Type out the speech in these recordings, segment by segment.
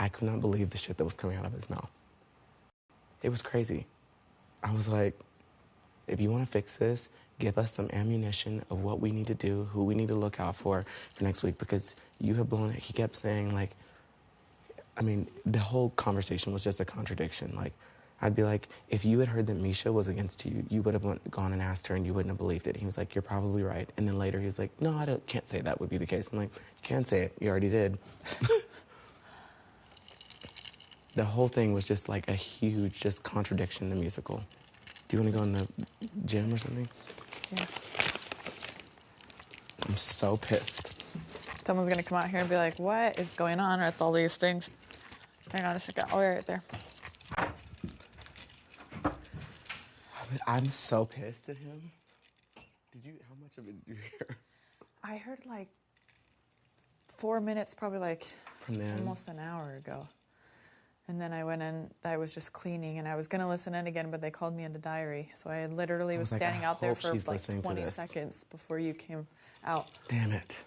I could not believe the shit that was coming out of his mouth. It was crazy. I was like, if you want to fix this, give us some ammunition of what we need to do, who we need to look out for next week, because you have blown it. He kept saying, like, I mean, the whole conversation was just a contradiction. Like, I'd be like, if you had heard that Miesha was against you, you would have gone and asked her and you wouldn't have believed it. He was like, you're probably right. And then later he was like, no, can't say that would be the case. I'm like, you can say it. You already did. The whole thing was just like a huge just contradiction in the musical. Do you want to go in the gym or something? Yeah. I'm so pissed. Someone's going to come out here and be like, what is going on with all these things? Hang on a second. Oh, right there. I'm so pissed at him. How much of it did you hear? I heard like 4 minutes, probably like From then? Almost an hour ago. And then I went in, I was just cleaning, and I was going to listen in again, but they called me into diary. So I literally was like, standing I out there hope for she's like listening to 20 this. seconds before you came out. Damn it.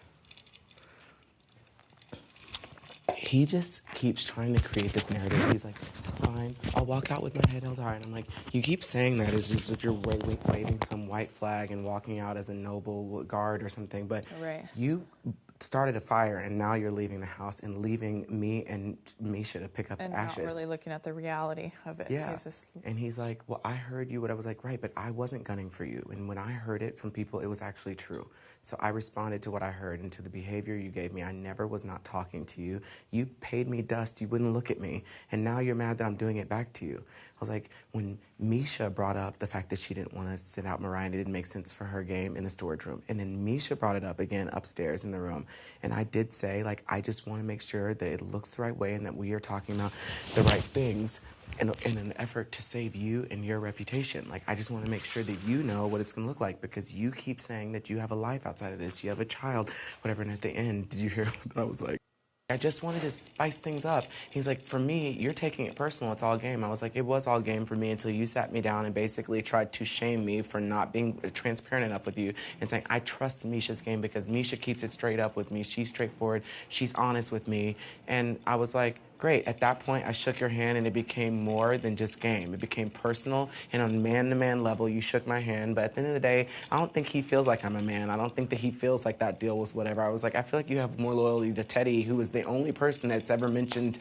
He just keeps trying to create this narrative. He's like, that's fine. I'll walk out with my head held high. And I'm like, you keep saying that as if you're waving some white flag and walking out as a noble guard or something. But Right. You started a fire, and now you're leaving the house and leaving me and Miesha to pick up And the ashes. not really looking at the reality of it. Yeah. He's just... And he's like, well, I heard you. But I was like, right, but I wasn't gunning for you. And when I heard it from people, it was actually true. So I responded to what I heard and to the behavior you gave me. I never was not talking to you. You paid me dust. You wouldn't look at me. And now you're mad that I'm doing it back to you. I was like, when Miesha brought up the fact that she didn't want to sit out Mariah, and it didn't make sense for her game in the storage room. And then Miesha brought it up again upstairs in the room. And I did say, like, I just want to make sure that it looks the right way and that we are talking about the right things in an effort to save you and your reputation. Like, I just want to make sure that you know what it's going to look like, because you keep saying that you have a life outside of this. You have a child, whatever. And at the end, did you hear what I was like? I just wanted to spice things up. He's like, for me, you're taking it personal. It's all game. I was like, it was all game for me until you sat me down and basically tried to shame me for not being transparent enough with you and saying, I trust Miesha's game because Miesha keeps it straight up with me. She's straightforward. She's honest with me. And I was like, great. At that point, I shook your hand, and it became more than just game. It became personal, and on man-to-man level, you shook my hand. But at the end of the day, I don't think he feels like I'm a man. I don't think that he feels like that deal was whatever. I was like, I feel like you have more loyalty to Teddy, who is the only person that's ever mentioned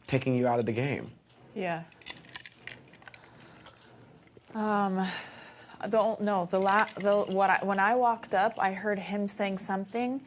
taking you out of the game. Yeah. When I walked up, I heard him saying something,